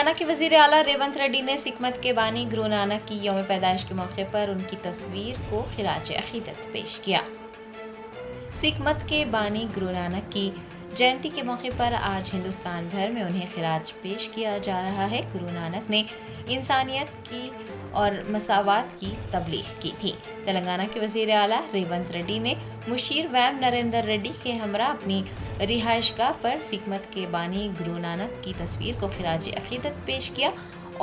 تلنگانہ کے وزیر اعلیٰ ریونت ریڈی نے سکھ مت کے بانی گرو نانک کی یوم پیدائش کے موقع پر ان کی تصویر کو خراج عقیدت پیش کیا۔ سکھ مت کے بانی گرو نانک کی جینتی کے موقع پر آج ہندوستان بھر میں انہیں خراج پیش کیا جا رہا ہے۔ گرو نانک نے انسانیت کی اور مساوات کی تبلیغ کی تھی۔ تلنگانہ کے وزیر اعلیٰ ریونت ریڈی نے مشیر ویم نریندر ریڈی کے ہمراہ اپنی رہائش گاہ پر سکھ مت کے بانی گرو نانک کی تصویر کو خراج عقیدت پیش کیا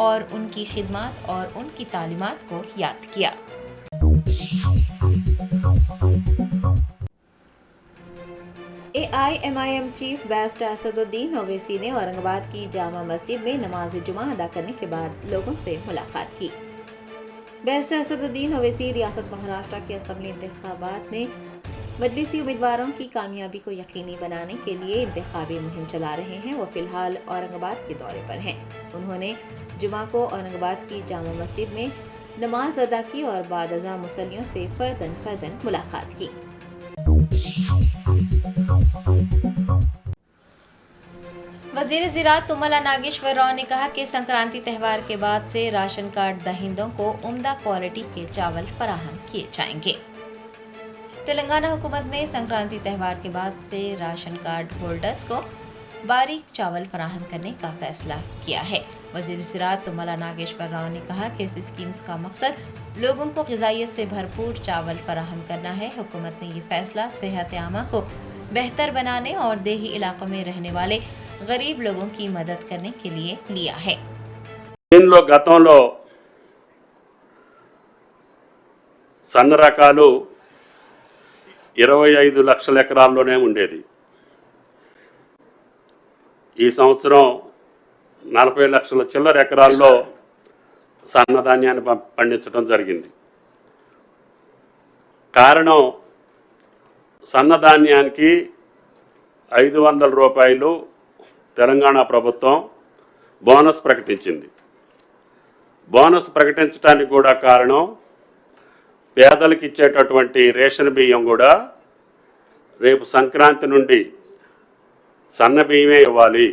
اور ان کی خدمات اور ان کی تعلیمات کو یاد کیا۔ AIMIM چیف بیسٹ اسد الدین اویسی نے اورنگ آباد کی جامع مسجد میں نماز جمعہ ادا کرنے کے بعد لوگوں سے ملاقات کی۔ بیسٹ اسد الدین اویسی ریاست مہاراشٹر کے اسمبلی انتخابات میں مجلسی امیدواروں کی کامیابی کو یقینی بنانے کے لیے انتخابی مہم چلا رہے ہیں۔ وہ فی الحال اورنگ آباد کے دورے پر ہیں۔ انہوں نے جمعہ کو اورنگ آباد کی جامع مسجد میں نماز ادا کی اور بعد ازاں مصلیوں سے فرداً ملاقات کی۔ وزیر زراعت تملا ناگیشور راؤ نے کہا کہ سنکرانتی تہوار کے بعد سے راشن کارڈ دہندوں کو عمدہ کوالٹی کے چاول فراہم کیے جائیں گے۔ تلنگانہ حکومت نے سنکرانتی تہوار کے بعد سے راشن کارڈ ہولڈرز کو باریک چاول فراہم کرنے کا فیصلہ کیا ہے۔ وزیر زراعت تملا ناگیشور راؤ نے کہا کہ اس اسکیم کا مقصد لوگوں کو غذائیت سے بھرپور چاول فراہم کرنا ہے۔ حکومت نے یہ فیصلہ صحت عامہ کو بہتر بنانے اور دیہی علاقوں میں رہنے والے غریب لوگوں کی مدد کرنے کے لیے لیا ہے۔ దీనిలో గతంలో సన్న రకాలు 25 లక్షల ఎకరాల్లోనే ఉండేది। ఈ సంవత్సరం 40 లక్షల చిల్లర ఎకరాల్లో సన్నధాన్యాన్ని పండించడం జరిగింది। కారణం సన్నధాన్యానికి 500 రూపాయలు తెలంగాణ ప్రభుత్వం బోనస్ ప్రకటించింది। బోనస్ ప్రకటించడానికి కూడా కారణం పేదలకు ఇచ్చేటటువంటి రేషన్ బియ్యం కూడా రేపు సంక్రాంతి నుండి సన్న బియ్యమే ఇవ్వాలి।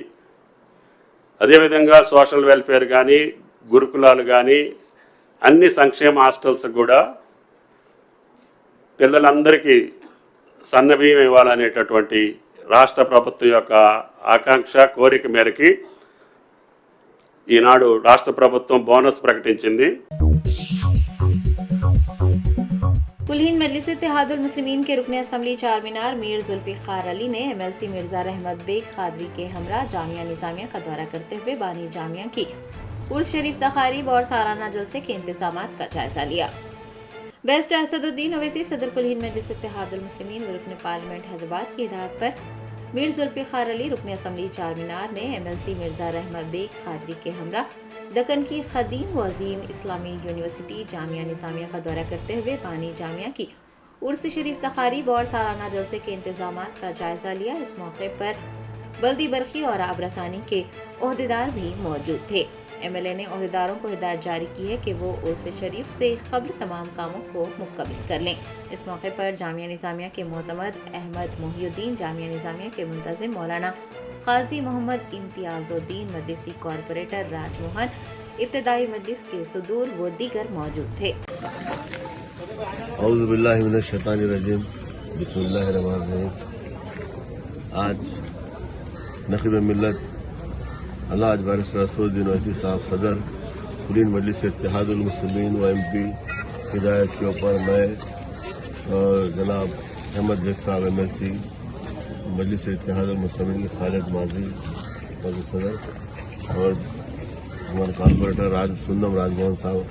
అదేవిధంగా సోషల్ వెల్ఫేర్ కానీ గురుకులాలు కానీ అన్ని సంక్షేమ హాస్టల్స్ కూడా పిల్లలందరికీ సన్న బియ్యం ఇవ్వాలనేటటువంటి రాష్ట్ర ప్రభుత్వం యొక్క ఆకాంక్ష కోరిక మేరకి ఈనాడు రాష్ట్ర ప్రభుత్వం బోనస్ ప్రకటించింది। कुलीन मजलिस इत्तेहादुल मुस्लिमीन के रुकन असम्बली चारमीनार मीर जुल्फिकार अली ने MLC मिर्जा रहमत बेग कादरी के हमरा जामिया निजामिया का दौरा करते हुए बानी जामिया की उर्स शरीफ तकारीब और सालाना जलसे के इंतजामात का जायजा लिया। बेस्ट असदुद्दीन ओवैसी सदर कुलीन मजलिस इत्तेहादुल मुस्लिमीन व रुकन पार्लियामेंट हैदराबाद की हिदायत पर मीर जुल्फिकार अली रुकन असम्बली चारमीनार ने MLC मिर्जा रहमत बेग कादरी के हमरा दक्कन की खदीम व अजीम इस्लामी यूनिवर्सिटी जामिया निजामिया का दौरा करते हुए बानी जामिया की उर्स शरीफ तकारीब और सालाना जलसे के इंतजामात का जायजा लिया। इस मौके पर बल्दी बरखी और आबरसानी के ओहदेदार भी मौजूद थे। MLA ने ओहदेदारों को हिदायत जारी की है कि वो उर्स शरीफ से कबल तमाम कामों को मुकम्मल कर लें। इस मौके पर जामिया निजामिया के मोतमद अहमद मोहिउद्दीन, जामिया निजामिया के मुंतजिम मौलाना काजी मोहम्मद इम्तियाजुद्दीन, मजलिसी कॉरपोरेटर राजमोहन, इब्तदाई मजलिस के सदूर व दीगर मौजूद थे। औज़ु बिल्लाहि मिनश शैतानिर रजीम, बिस्मिल्लाहिर रहमानिर रहीम। आज नक़ीब मिल्लत अल्लाह बैरिस्टर असदुद्दीन ओवैसी साहब सदर कुलीन मजलिस इत्तेहादुल मुस्लिमीन व MP हिदायत के ऊपर मैं और जनाब अहमद बेग साहब MLC मजलिस इत्तेहादुल मुस्लिमीन के खालिद माजी मजलिस सदर और हमारे कॉर्पोरेटर सुंदम राजमोहन साहब,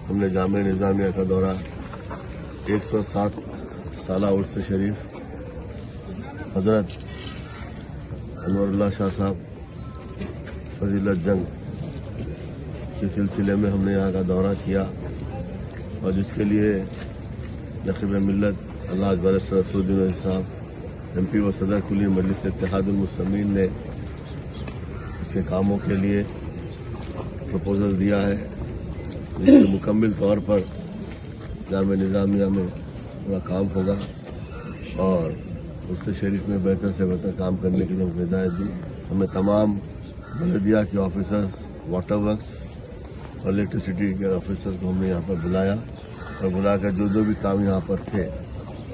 हमने जामिया निजामिया का दौरा 107 साला उर्स शरीफ हजरत अनवरुल्लाह शाह साहब फजीलत जंग के सिलसिले में हमने यहाँ का दौरा किया और जिसके लिए नक़ीब मिल्लत अल्लाह बैरिस्टर असदुद्दीन ओवैसी साहब MP व सदर कुलीन मजलिस इत्तेहादुल मुस्लिमीन ने इसके कामों के लिए प्रपोजल दिया है, जिसके मुकम्मल तौर पर जामिया निजामिया में पूरा काम होगा और उससे शरीफ में बेहतर से बेहतर काम करने के लिए हमने हिदायत दी। हमें तमाम बलदिया के ऑफिसर्स वाटर वर्क्स और इलेक्ट्रिसिटी के ऑफिसर को हमने यहाँ पर बुलाया और बुलाकर जो भी काम यहाँ पर थे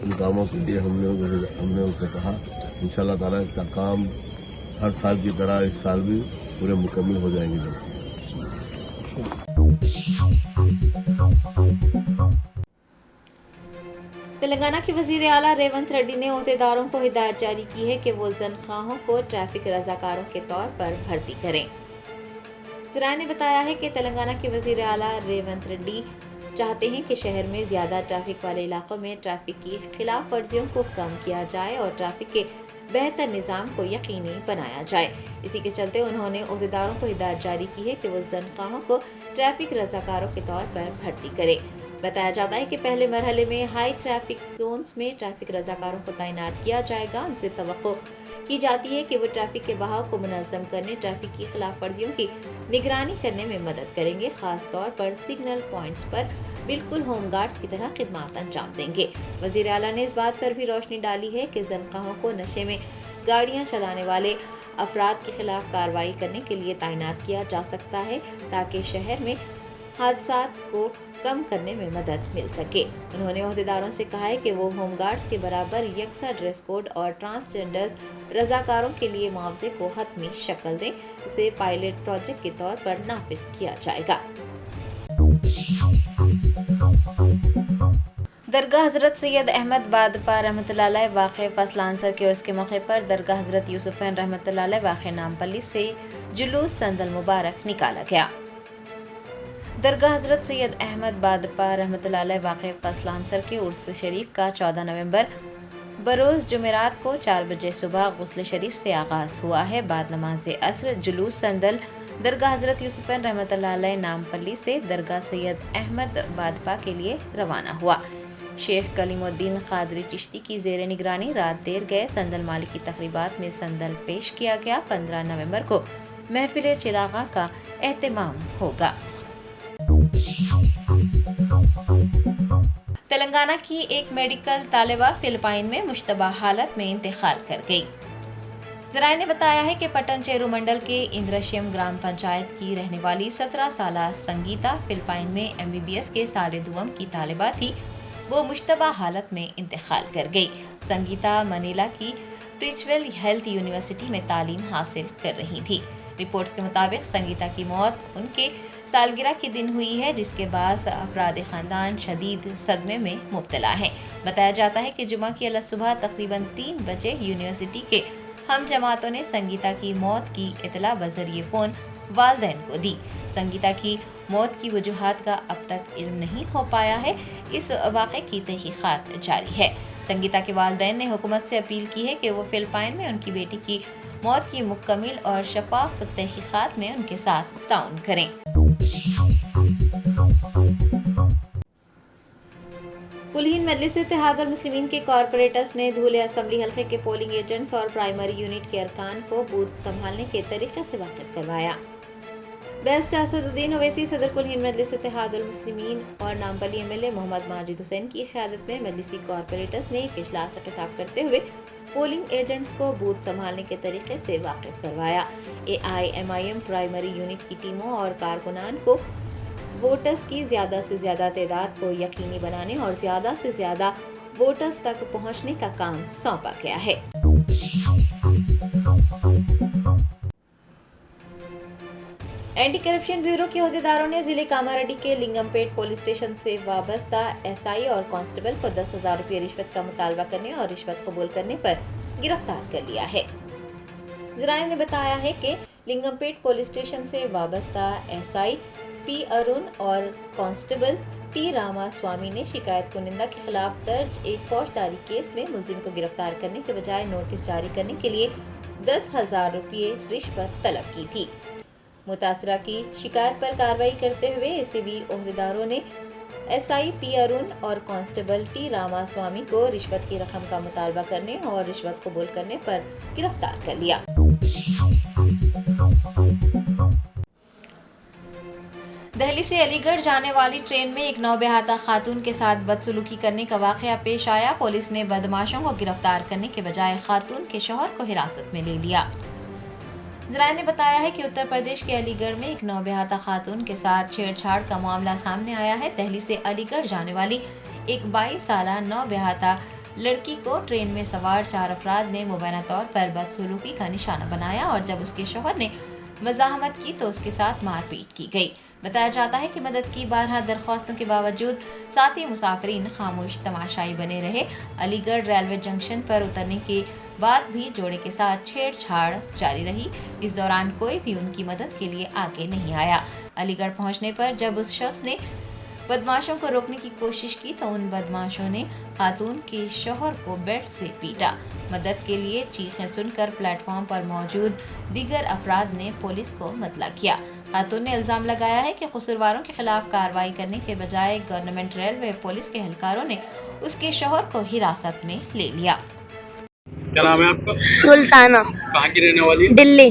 उन कामों के लिए हमने उनसे कहा इंशाल्लाह ताला का काम हर साल की तरह इस साल भी पूरे मुकम्मल हो जाएंगे जल्द से। तेलंगाना के वजीर आला रेवंत रेड्डी ने ओहदेदारों को हिदायत जारी की है कि वो जनख्वाहों को ट्रैफिक रजाकारों के तौर पर भर्ती करें। जराये ने बताया है कि तेलंगाना के वजीर आला रेवंत रेड्डी चाहते हैं कि शहर में ज्यादा ट्रैफिक वाले इलाकों में ट्रैफिक की खिलाफ वर्जियों को कम किया जाए और ट्रैफिक के बेहतर निज़ाम को यकीनी बनाया जाए। इसी के चलते उन्होंने ओहदेदारों को हिदायत जारी की है कि वो जनख्वाहों को ट्रैफिक रजाकारों के तौर पर भर्ती करें। बताया जाता है कि पहले मरहले में हाई ट्रैफिक जोन्स में ट्रैफिक रजाकारों को तैनात किया जाएगा। उनसे तवक्को की जाती है कि वो ट्रैफिक के बहाव को मुनज़्ज़म करने, ट्रैफिक की खिलाफ वर्जियों की निगरानी करने में मदद करेंगे। खास तौर पर सिग्नल पॉइंट्स पर बिल्कुल होम गार्ड्स की तरह खिदमत अंजाम देंगे। वज़ीर आला ने इस बात पर भी रोशनी डाली है कि जनख्वाहों को नशे में गाड़ियां चलाने वाले अफराद के खिलाफ कार्रवाई करने के लिए तैनात किया जा सकता है ताकि शहर में हादसात को कम करने में मदद मिल सके। उन्होंने ओहदेदारों से कहा है कि वो होमगार्ड्स के बराबर यकसा ड्रेस कोड और ट्रांसजेंडर्स रजाकारों के लिए मुआवजे को हतमी शक्ल दें। इसे पायलट प्रोजेक्ट के तौर पर नाफिज किया जाएगा। दरगाह हजरत सैयद अहमद बादपा रहमतुल्लाह अलैह वाक़े फसल आंसर के उर्स के मौके पर दरगाह हजरत यूसुफ़ैन रहमतुल्लाह अलैह वाक़े नामपल्ली से जुलूस संदल मुबारक निकाला गया। दरगाह हजरत सैयद अहमद बादपा रहमतुल्लाह अलैह वाक़े फसल आंसर के उर्स शरीफ का 14 नवंबर बरोज़ जुमेरात को 4 बजे सुबह गुस्ल शरीफ से आगाज़ हुआ है। बाद नमाज असर जुलूस संदल दरगाह हजरत यूसुफ़ैन रहमतुल्लाह अलैह नामपल्ली से दरगाह सैयद अहमद बादपा के लिए रवाना हुआ। शेख कलीमुद्दीन क़ादरी चिश्ती की ज़ेर निगरानी रात देर गए संदल माली की तक़रीबात में संदल पेश किया गया। 15 नवंबर को महफिल चिरागा का एहतमाम होगा। तेलंगाना की एक मेडिकल तालिबा फिलिपाइन में मुश्तबा हालत में इंतकाल कर गई। जराये ने बताया है कि पटन चेरू मंडल के इंद्रशियम ग्राम पंचायत की रहने वाली 17 साला संगीता फिलिपाइन में MBBS के साले दुआम की तालिबा थी। वो मुश्तबा हालत में इंतकाल कर गई। संगीता मनीला की प्रिंसवेल हेल्थ यूनिवर्सिटी में तालीम हासिल कर रही थी। रिपोर्ट्स के मुताबिक संगीता की मौत उनके सालगिरह के दिन हुई है, जिसके बाद अफराद खानदान शदीद सदमे में मुब्तला हैं। बताया जाता है कि जुमा की अलग सुबह तकरीबन 3 बजे यूनिवर्सिटी के हम जमातों ने संगीता की मौत की इतला बजरिए फ़ोन वालदैन को दी। संगीता की मौत की वजूहात का अब तक इल्म नहीं हो पाया है। इस वाक़े की तहकीक़ात जारी है। संगीता के वालदैन ने हुकूमत से अपील की है कि वो फिलिपाइन में उनकी बेटी की मौत की मुकम्मल और शफाफ तहकीक़ात में उनके साथ ताउन करें। कुलीन मजलिस इत्तेहादुल मुस्लिमीन के कॉरपोरेटर्स ने धूले असम्बली हल्के के पोलिंग एजेंट्स और प्राइमरी यूनिट के अरकान को बूथ संभालने के तरीके से वाकिफ करवाया। बेस्ट असदुद्दीन ओवैसी सदर कुलीन मजलिस इत्तेहादुल मुस्लिमीन और नामपल्ली MLA मोहम्मद माजिद हुसैन की क़यादत में मजलिसी कॉरपोरेटर्स ने एक इजलास से खिताब करते हुए पोलिंग एजेंट्स को बूथ संभालने के तरीके से वाकिफ करवाया। AIMIM प्राइमरी यूनिट की टीमों और कारकुनान को वोटर्स की ज़्यादा से ज़्यादा तादाद को यकीनी बनाने और ज़्यादा से ज़्यादा वोटर्स तक पहुंचने का काम सौंपा गया है। एंटी करप्शन ब्यूरो के अहदेदारों ने जिले कामारेड्डी के लिंगमपेट पुलिस स्टेशन से वाबस्ता SI और कांस्टेबल को 10,000 रुपये रिश्वत का मुतालबा करने और रिश्वत कबूल करने पर गिरफ्तार कर लिया है। जराये ने बताया है कि लिंगमपेट पुलिस स्टेशन से वाबस्ता SI P अरुण और कांस्टेबल T रामास्वामी ने शिकायत कुनिंदा के खिलाफ दर्ज एक फौजदारी केस में मुलजिम को गिरफ्तार करने के बजाय नोटिस जारी करने के लिए 10,000 रुपये रिश्वत तलब की थी। मुतासरा की शिकायत पर कार्रवाई करते हुए ACB ओहदेदारों ने SI P अरुण और कांस्टेबल T रामास्वामी को रिश्वत की रकम का मुतालबा करने और रिश्वत कबूल करने पर गिरफ्तार कर लिया। दिल्ली से अलीगढ़ जाने वाली ट्रेन में एक नौबहाता खातून के साथ बदसलूकी करने का वाक़या पेश आया। पुलिस ने बदमाशों को गिरफ्तार करने के बजाय खातून के शौहर को हिरासत में ले लिया। जराये ने बताया है कि उत्तर प्रदेश के अलीगढ़ में एक नौबेहता खातून के साथ छेड़छाड़ का मामला सामने आया है। दिल्ली से अलीगढ़ जाने वाली एक 22 साला नौबेहता लड़की को ट्रेन में सवार 4 अफराद ने मुबैना तौर पर बदसलूकी का निशाना बनाया और जब उसके शौहर ने मज़ाहमत की तो उसके साथ मारपीट की गई। बताया जाता है कि मदद की 12 दरख्वास्तों के बावजूद साथी मुसाफिरीन खामोश तमाशाई बने रहे। अलीगढ़ रेलवे जंक्शन पर उतरने के बाद भी जोड़े के साथ छेड़छाड़ जारी रही। इस दौरान कोई भी उनकी मदद के लिए आगे नहीं आया। अलीगढ़ पहुंचने पर जब उस शख्स ने बदमाशों को रोकने की कोशिश की तो उन बदमाशों ने खातून के शौहर को बेल्ट से पीटा। मदद के लिए चीखें सुनकर प्लेटफॉर्म पर मौजूद दीगर अफराद ने पुलिस को मतला किया। खातून ने इल्जाम लगाया है कि कसूरवारों के खिलाफ कार्रवाई करने के बजाय गवर्नमेंट रेलवे पुलिस के एहलकारों ने उसके शौहर को हिरासत में ले लिया। क्या नाम है आपका? सुल्ताना, कहाँ की रहने वाली है? दिल्ली।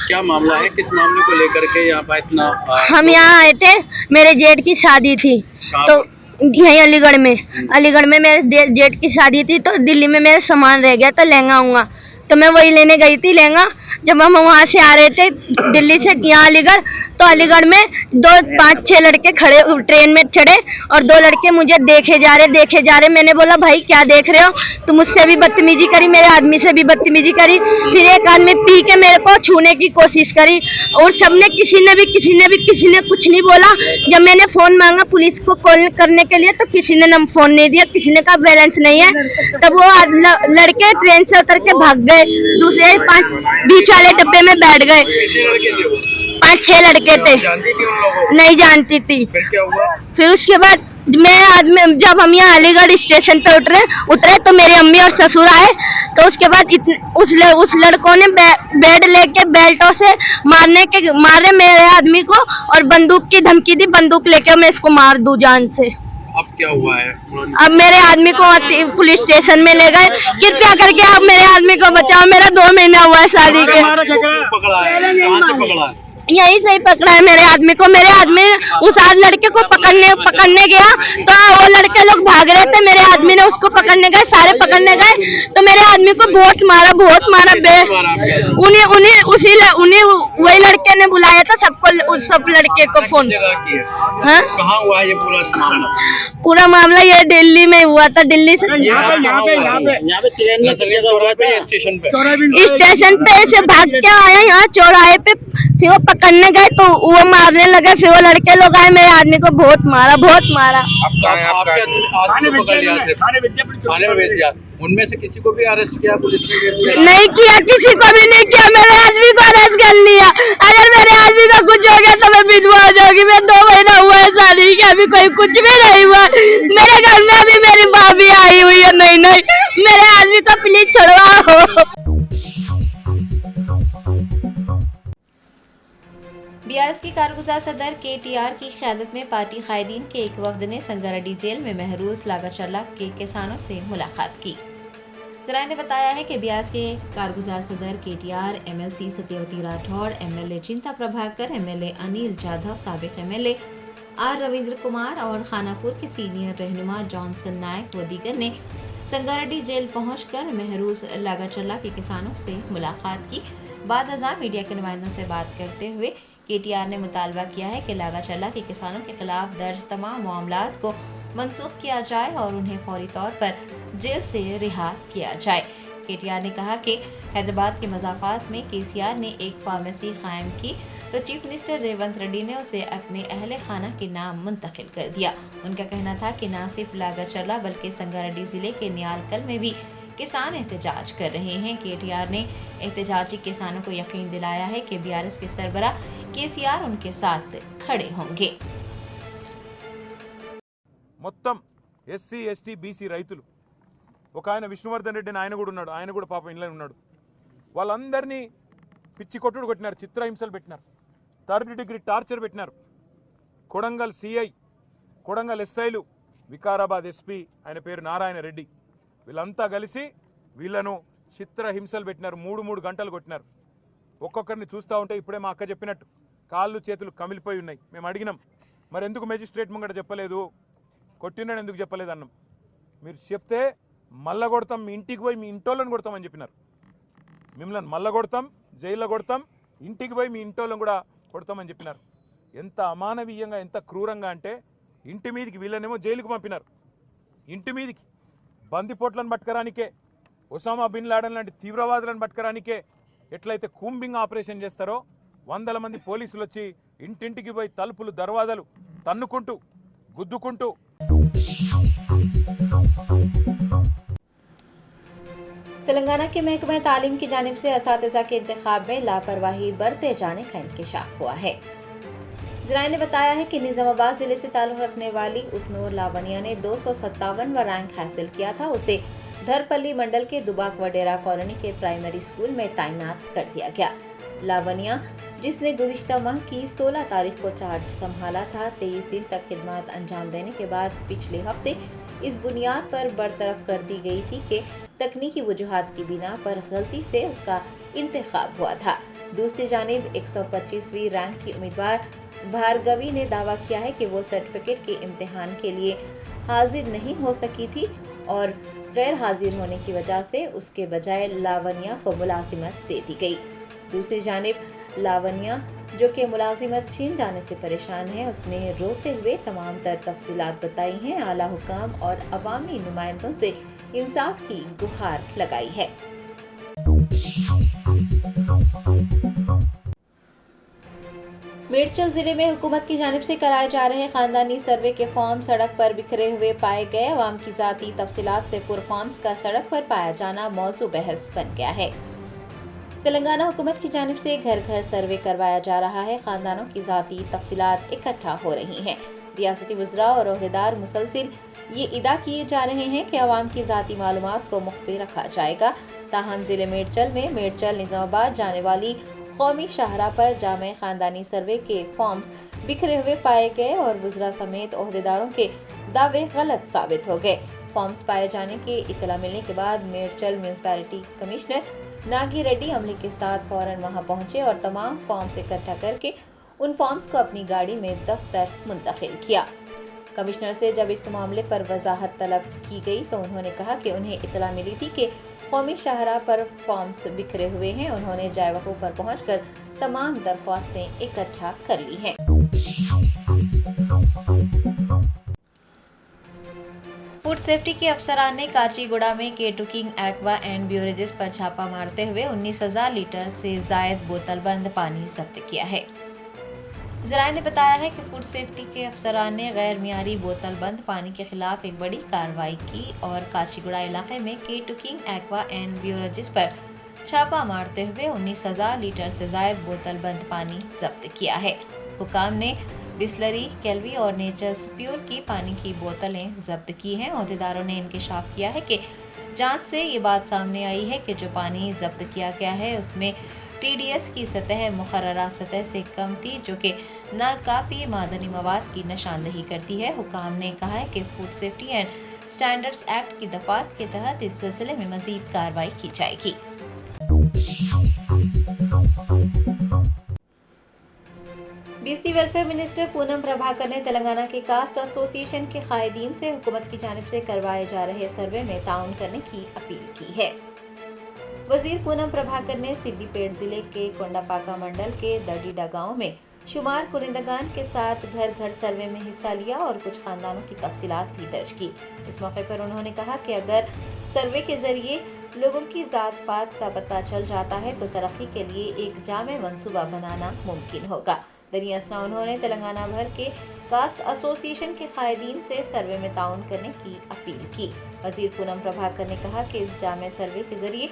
क्या मामला है, किस मामले को लेकर के यहाँ पर इतना हम यहाँ आए थे, मेरे जेठ की शादी थी तो यहीं अलीगढ़ में मेरे जेठ की शादी थी तो दिल्ली में मेरा सामान रह गया तो लहंगा आऊँगा तो मैं वही लेने गई थी लहंगा। जब हम वहाँ से आ रहे थे दिल्ली से यहाँ अलीगढ़ तो अलीगढ़ में 5-6 लड़के खड़े ट्रेन में चढ़े और 2 लड़के मुझे देखे जा रहे। मैंने बोला भाई क्या देख रहे हो? तो मुझसे भी बदतमीजी करी, मेरे आदमी से भी बदतमीजी करी। फिर एक आदमी पी के मेरे को छूने की कोशिश करी और सबने किसी ने कुछ नहीं बोला। जब मैंने फोन मांगा पुलिस को कॉल करने के लिए तो किसी ने फोन नहीं दिया, किसी ने कहा बैलेंस नहीं है। तब वो लड़के ट्रेन से उतर के भाग गए, दूसरे 5 बीच वाले डब्बे में बैठ गए। 5-6 लड़के थे। जानती थी उन लोगों को? नहीं जानती थी। फिर क्या हुआ? फिर उसके बाद जब हम यहाँ अलीगढ़ स्टेशन पे उतरे तो मेरी अम्मी और ससुर आए तो उसके बाद उस लड़कों ने बेड लेके बेल्टों से मारे मेरे आदमी को और बंदूक की धमकी दी, बंदूक लेके मैं इसको मार दूं जान से। अब क्या हुआ है? अब मेरे आदमी को पुलिस स्टेशन में ले गए। कृपया करके आप मेरे आदमी को बचाओ, मेरा 2 महीना हुआ है शादी के। पकड़ा है? कहाँ से पकड़ा है? यहीं से ही पकड़ा है मेरे आदमी को। मेरे आदमी उस लड़के को पकड़ने गया तो वो लड़के लोग भाग रहे थे, मेरे आदमी ने उसको पकड़ने गए, सारे पकड़ने गए तो मेरे आदमी को बहुत मारा उन्हीं वही लड़के ने बुलाया था सब लड़के को फोन। हाँ? कहाँ हुआ ये पूरा मामला ये दिल्ली में हुआ था। दिल्ली से स्टेशन पे ऐसे भाग के आया यहाँ चौराहे पे, फिर वो पकड़ने गए तो वो मारने लगे। फिर वो लड़के लोग आए, मेरे आदमी को बहुत मारा। थाने में भेज दिया? उनमें से किसी को भी अरेस्ट किया पुलिस ने? नहीं किया, किसी को भी नहीं किया। मेरे आदमी को अरेस्ट कर लिया। अगर मेरे आदमी का कुछ हो गया तो मैं विधवा हो जाऊंगी। मैं 2 महीना हुआ है शादी के, अभी कोई कुछ भी नहीं हुआ। मेरे घर में अभी मेरी भाभी आई हुई है। नहीं मेरे आदमी को प्लीज छुड़वाओ। बीआरएस के कारगुजार सदर केटीआर की क़यादत में पार्टी कायदीन के एक वफ्द ने संगारेड्डी जेल में महरूज लागाचर्ला के किसानों से मुलाकात की। जराये ने बताया है कि बीआरएस के कारगुजार सदर KTR MLC Satyavati Rathore, MLA चिंता प्रभाकर, एमएलए अनिल जाधव, साबिक एमएलए आर रविंद्र कुमार और खानापुर के सीनियर रहनुमा जॉनसन नायक व दीगर ने संगारेड्डी जेल पहुंचकर महरूज लागाचर्ला के किसानों से मुलाकात की। बाद अज़ां मीडिया के नुमाइंदों से बात करते हुए केटीआर ने मुतालबा किया है कि लागाचर्ला के किसानों के खिलाफ दर्ज तमाम मामलात को मनसूख किया जाए और उन्हें फौरी तौर पर जेल से रिहा किया जाए। केटीआर ने कहा कि हैदराबाद के मज़ाफ़ात में केसीआर ने एक फार्मेसी कायम की तो चीफ मिनिस्टर रेवंत रेड्डी ने उसे अपने अहले खाना के नाम मुंतकिल कर दिया। उनका कहना था कि न सिर्फ लागाचर्ला बल्कि संगारेड्डी जिले के नियालकल में भी किसान एहतजाज कर रहे हैं। केटीआर ने एहतजाजी किसानों को यकीन दिलाया है कि बीआरएस के सरबरा केसीआर उनके साथ खड़े होंगे। మొత్తం ఎస్సీ ఎస్టీ బీసీ రైతులు ఒక ఆయన విష్ణువర్ధన్ రెడ్డి అని ఆయన కూడా ఉన్నాడు, ఆయన కూడా పాపం ఇంట్లో ఉన్నాడు. వాళ్ళందరినీ పిచ్చి కొట్టుడు కొట్టినారు, చిత్రహింసలు పెట్టినారు, 3rd డిగ్రీ టార్చర్ పెట్టినారు. కొడంగల్ సిఐ, కొడంగల్ ఎస్ఐలు, వికారాబాద్ ఎస్పీ ఆయన పేరు నారాయణ రెడ్డి, వీళ్ళంతా కలిసి వీళ్ళను చిత్రహింసలు పెట్టినారు. 3 గంటలు కొట్టినారు. ఒక్కొక్కరిని చూస్తూ ఉంటే ఇప్పుడే మా అక్క చెప్పినట్టు కాళ్ళు చేతులు కమిలిపోయి ఉన్నాయి. మేము అడిగినాం, మరి ఎందుకు మేజిస్ట్రేట్ ముంగట చెప్పలేదు, కొట్టినాడు ఎందుకు చెప్పలేదు అన్నాం. మీరు చెప్తే మల్ల కొడతాం, మీ ఇంటికి పోయి మీ ఇంటోళ్ళని కొడతామని చెప్పినారు. మిమ్మల్ని మల్ల కొడతాం, జైల్లో కొడతాం, ఇంటికి పోయి మీ ఇంటోళ్ళని కూడా కొడతామని చెప్పినారు. ఎంత అమానవీయంగా, ఎంత క్రూరంగా అంటే ఇంటి మీదికి వీళ్ళనేమో జైలుకు పంపినారు. ఇంటి మీదికి బందిపోట్లను పట్టుకరానికే, ఒసామా బిన్ లాడెన్ లాంటి తీవ్రవాదులను పట్టుకరానికే ఎట్లయితే కూంబింగ్ ఆపరేషన్ చేస్తారో 100 మంది పోలీసులు వచ్చి ఇంటింటికి పోయి తలుపులు దర్వాజాలు తన్నుకుంటూ గుద్దుకుంటూ तेलंगाना के महकमा तालीम की जानिब से असातिज़ा के इंतखाब में लापरवाही बरते जाने का इंकशाफ हुआ है। ज़राए ने बताया है कि निज़ामाबाद जिले से ताल्लुक़ रखने वाली उतनूर लावनिया ने 257वां रैंक हासिल किया था। उसे धरपल्ली मंडल के दुबाक वडेरा कॉलोनी के प्राइमरी स्कूल में तैनात कर दिया गया। लावनिया, जिसने गुज़िश्ता माह की 16 तारीख को चार्ज संभाला था, 23 दिन तक खिदमत अंजाम देने के बाद पिछले हफ्ते इस बुनियाद पर बरतरफ कर दी गई थी कि तकनीकी वजूहात की बिना पर गलती से उसका इंतखाब हुआ था। दूसरी जानिब 125वीं रैंक की उम्मीदवार भार्गवी ने दावा किया है कि वो सर्टिफिकेट के इम्तिहान के लिए हाजिर नहीं हो सकी थी और गैर हाजिर होने की वजह से उसके बजाय लावनिया को मुलाजिमत दे दी गई। दूसरी जानिब लावनिया, जो कि मुलाजिमत छीन जाने से परेशान है, उसने रोते हुए तमाम तर तफसीलात बताई हैं। आला हुकाम और अवामी नुमाइंदों से इंसाफ की गुहार लगाई है। मेडचल जिले में हुकूमत की जानिब से कराए जा रहे खानदानी सर्वे के फॉर्म सड़क पर बिखरे हुए पाए गए। अवाम की जाती तफसीलात से पुर फॉर्म्स का सड़क पर पाया जाना मौजू बहस बन गया है। तेलंगाना हुकूमत की जानिब से घर घर सर्वे करवाया जा रहा है। खानदानों की जाती तफसीलात इकट्ठा हो रही हैं। रियासती वज़रा और ओहदेदार मुसलसिल ये इदा किए जा रहे हैं कि अवाम की जाती मालूमात को मुख्फी रखा जाएगा। ताहम जिले मेडचल में मेडचल निज़ामाबाद जाने वाली कौमी शाहराह पर जामे खानदानी सर्वे के फॉर्म्स बिखरे हुए पाए गए और वज़रा समेत ओहदेदारों के दावे गलत साबित हो गए। फॉर्म्स पाए जाने की इतला मिलने के बाद मेडचल म्यूनसिपैलिटी कमिश्नर नागी रेड्डी अमले के साथ फौरन वहां पहुंचे और तमाम फॉर्म्स इकट्ठा करके उन फॉर्म्स को अपनी गाड़ी में दफ्तर मुंतकिल किया। कमिश्नर से जब इस मामले पर वजाहत तलब की गई तो उन्होंने कहा कि उन्हें इतला मिली थी कि कौमी शाहराह पर फॉर्म्स बिखरे हुए हैं। उन्होंने जाय वक़्त पर पहुंचकर तमाम दरख्वास्तें इकट्ठा कर ली हैं। फूड सेफ्टी के अफसरान ने काचीगुड़ा में केटुकिंग एक्वा एंड ब्यूरेजेस पर छापा मारते हुए 19,000 लीटर से जायद बोतल बंद पानी जब्त किया है। ज़राए ने बताया है कि फूड सेफ्टी के अफसरान ने गैर मियारी बोतल बंद पानी के खिलाफ एक बड़ी कार्रवाई की और काचीगुड़ा इलाके में केटुकिंग एक्वा एंड ब्यूरेजेस पर छापा मारते हुए 19,000 लीटर से जायद बोतल बंद पानी जब्त किया है। हुकाम ने बिस्लरी, केल्वी और नेचर्स प्योर की पानी की बोतलें जब्त की हैं। अहदेदारों ने इंकशाफ किया है कि जांच से ये बात सामने आई है कि जो पानी जब्त किया गया है उसमें TDS की सतह मुकर्ररा सतह से कम थी, जो कि नाकाफी मादनी मवाद की निशानदही करती है। हुकाम ने कहा है कि food safety and standards act की दफात के तहत इस सिलसिले में मजीद कार्रवाई की जाएगी। BC welfare minister Poonam Prabhakar ने तेलंगाना के कास्ट एसोसिएशन के कायदीन से हुकूमत की जानिब से करवाए जा रहे सर्वे में ताउन करने की अपील की है। वजीर पूनम प्रभाकर ने सिद्दीपेट जिले के कोंडापाका मंडल के दडीडा गांव में शुमार कुरिंदगान के साथ घर घर सर्वे में हिस्सा लिया और कुछ खानदानों की तफसीलात भी दर्ज की। इस मौके पर उन्होंने कहा कि अगर सर्वे के जरिए लोगों की जात पात का पता चल जाता है तो तरक्की के लिए एक जामे मंसूबा बनाना मुमकिन होगा। दरिया असना उन्होंने तेलंगाना भर के कास्ट एसोसिएशन के कायदीन से सर्वे में ताउन करने की अपील की। वजीर पूनम प्रभाकर ने कहा कि इस जामे सर्वे के जरिए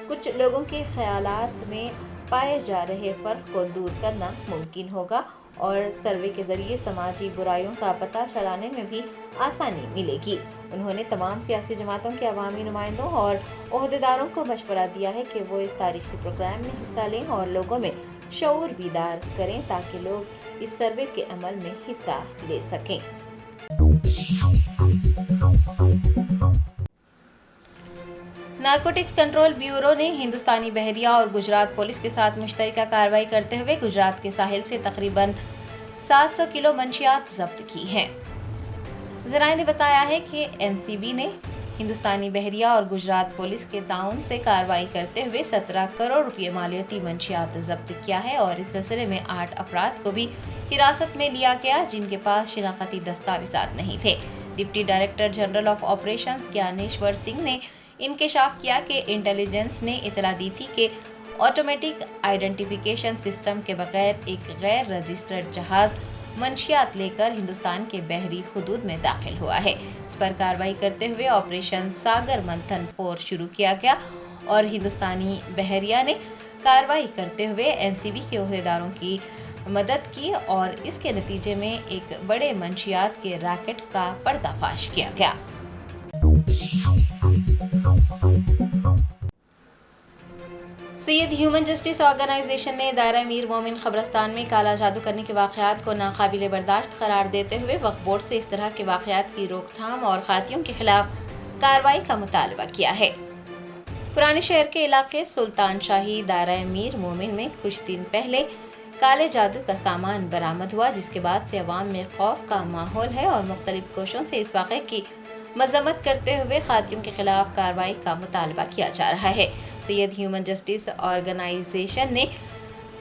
कुछ लोगों के ख्यालात में पाए जा रहे फर्क को दूर करना मुमकिन होगा और सर्वे के जरिए समाजी बुराइयों का पता चलाने में भी आसानी मिलेगी। उन्होंने तमाम सियासी जमातों के अवामी नुमाइंदों और ओहदेदारों को मशवरा दिया है कि वो इस तारीखी प्रोग्राम में हिस्सा लें और लोगों में शऊर बीदार करें ताकि लोग इस सर्वे के अमल में हिस्सा ले सकें। नारकोटिक्स कंट्रोल ब्यूरो ने हिंदुस्तानी बहरिया और गुजरात पुलिस के साथ मुश्तरका कार्रवाई करते हुए गुजरात के साहिल से तकरीबन 700 किलो मंशियात जब्त की हैं। ज़राए ने बताया है कि NCB ने हिंदुस्तानी बहरिया और गुजरात पुलिस के ताउन से कार्रवाई करते हुए 17 करोड़ रुपये मालियती मंशियात जब्त किया है और इस सिलसिले में 8 अफराद को भी हिरासत में लिया गया जिनके पास शिनाख्ती दस्तावेजात नहीं थे। Deputy director general of operations Dnyaneshwar Singh ने इंकशाफ किया कि इंटेलिजेंस ने इतला दी थी कि ऑटोमेटिक आइडेंटिफिकेशन सिस्टम के बगैर एक गैर रजिस्टर्ड जहाज मंशियात लेकर हिंदुस्तान के बहरी हुदूद में दाखिल हुआ है। इस पर कार्रवाई करते हुए ऑपरेशन सागर मंथन 4 शुरू किया गया और हिंदुस्तानी बहरिया ने कार्रवाई करते हुए एनसीबी के ओहदेदारों की मदद की और इसके नतीजे में एक बड़े मंशियात के रैकेट का पर्दाफाश किया गया। सैयद ह्यूमन जस्टिस ऑर्गेनाइजेशन ने दायरा मीर मोमिन खबरस्तान में काला जादू करने के वाक़यात को नाकाबिले बर्दाश्त करार देते हुए वक्फ बोर्ड से इस तरह के वाक़यात की रोकथाम और खातियों के खिलाफ कार्रवाई का मुतालबा किया है। पुराने शहर के इलाके सुल्तान शाही दायरा मीर मोमिन में कुछ दिन पहले काले जादू का सामान बरामद हुआ, जिसके बाद से अवाम में खौफ का माहौल है और मुख्तलिफ कोशों से इस वाक़े की मजम्मत करते हुए खातियों के खिलाफ कार्रवाई का मुतालबा किया जा रहा है। सैयद ह्यूमन जस्टिस ऑर्गेनाइजेशन ने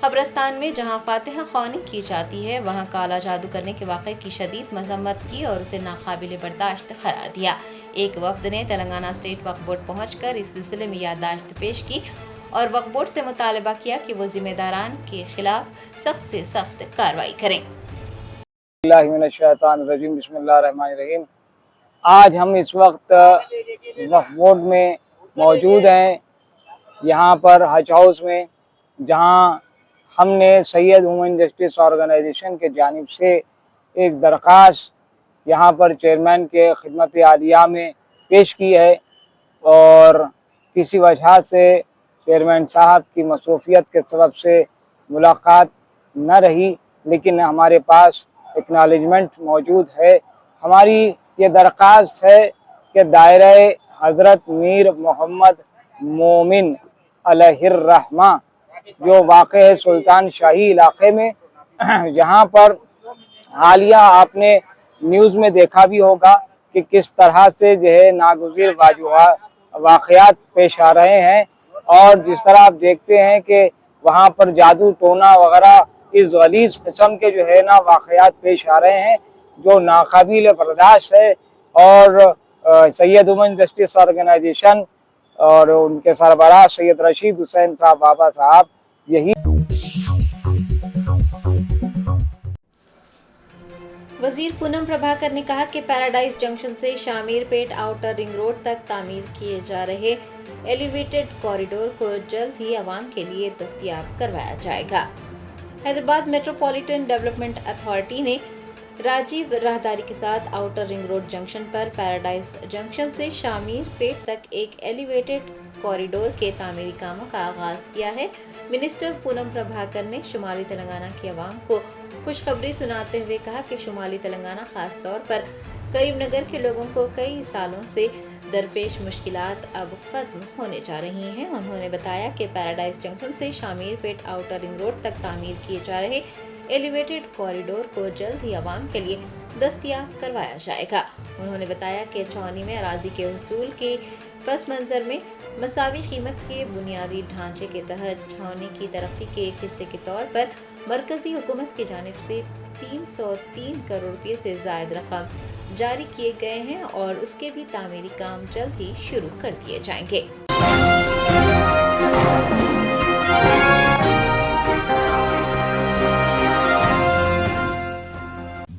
खबरस्तान में जहां फातिहा ख्वानी की जाती है वहां काला जादू करने के वाक़े की शदीद मजम्मत की और उसे नाकाबिले बर्दाश्त करार दिया। एक वफ्द ने तेलंगाना स्टेट वक्फ बोर्ड पहुंचकर इस सिलसिले में याददाश्त पेश की और वक्फ बोर्ड से मुतालबा किया कि वो जिम्मेदारान के खिलाफ सख्त से सख्त कार्रवाई करें। बिस्मिल्लाहिर्रहमानिर्रहीम। आज हम इस वक्त वक्फ बोर्ड में मौजूद हैं, यहाँ पर हज हाउस में, जहाँ हमने सैयद ह्यूमन जस्टिस ऑर्गेनाइजेशन के जानिब से एक दरख्वास्त यहाँ पर चेयरमैन के खिदमत आलिया में पेश की है और किसी वजह से चेयरमैन साहब की मसरूफियत के सबब से मुलाकात न रही, लेकिन हमारे पास एक्नॉलेजमेंट मौजूद है। हमारी ये दरख्वास्त है कि दायरा हज़रत मीर मोहम्मद मोमिन अलैहिर्रहमा जो वाक़ है सुल्तान शाही इलाके में, यहाँ पर हालिया आपने न्यूज़ में देखा भी होगा कि किस तरह से जो है नागुज़िर वाक़यात पेश आ रहे हैं और जिस तरह आप देखते हैं कि वहाँ पर जादू टोना वगैरह इस गलीज़ किस्म के जो है ना वाक़यात पेश आ रहे हैं जो नाकाबिल बर्दाश्त है। और सैयद ह्यूमन जस्टिस ऑर्गेनाइजेशन और उनके सरबराह सैयद रशीद हुसैन साहब बाबा साहब यही। वजीर पूनम प्रभाकर ने कहा कि पैराडाइज जंक्शन से शामीर पेट आउटर रिंग रोड तक तामीर किए जा रहे एलिवेटेड कॉरिडोर को जल्द ही आवाम के लिए दस्तयाब करवाया जाएगा। हैदराबाद मेट्रोपॉलिटन डेवलपमेंट अथॉरिटी ने राजीव राहदारी के साथ आउटर रिंग रोड जंक्शन पर पैराडाइज जंक्शन से शामीर पेट तक एक एलिवेटेड कॉरिडोर के तामीरी कामों का आगाज किया है। मिनिस्टर पूनम प्रभाकर ने शुमाली तेलंगाना की आवाम को खुशखबरी सुनाते हुए कहा कि शुमाली तेलंगाना खास तौर पर करीमनगर के लोगों को कई सालों से दरपेश मुश्किलात अब खत्म होने जा रही हैं। उन्होंने बताया कि पैराडाइज जंक्शन से शामीर पेट आउटर रिंग रोड तक तामीर किए जा रहे एलिवेटेड कॉरिडोर को जल्द ही आवाम के लिए दस्तयाब करवाया जाएगा। उन्होंने बताया कि छावनी में अराजी के हुसूल के पस मंजर में मसावी कीमत के बुनियादी ढांचे के तहत छावनी की तरक्की के एक हिस्से के तौर पर मरकजी हुकूमत की जानिब से 303 करोड़ रुपये से ज़ायद रकम जारी किए गए हैं और उसके भी तामीरी काम जल्द ही शुरू कर दिए जाएंगे।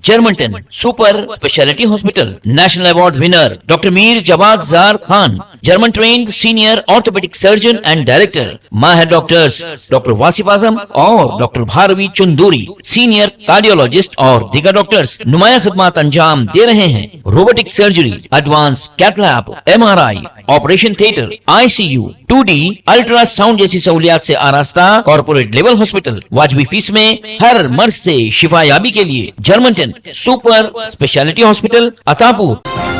Germanten super speciality hospital national award winner doctor Mir Jawad Zar Khan, German trained senior orthopaedic surgeon and director, माहिर डॉक्टर्स डॉक्टर वासिफ आजम और doctor Bharavi Chanduri, senior cardiologist और दीगर डॉक्टर्स नुमाया खिदमत अंजाम दे रहे हैं। Robotic surgery, advance cath lab, MRI, operation theatre, ICU, 2D ultrasound जैसी सहूलियात से आरास्ता कॉर्पोरेट लेवल हॉस्पिटल। वाजबी फीस में हर मर्ज से शिफायाबी के लिए Germanton super speciality hospital, Attapur.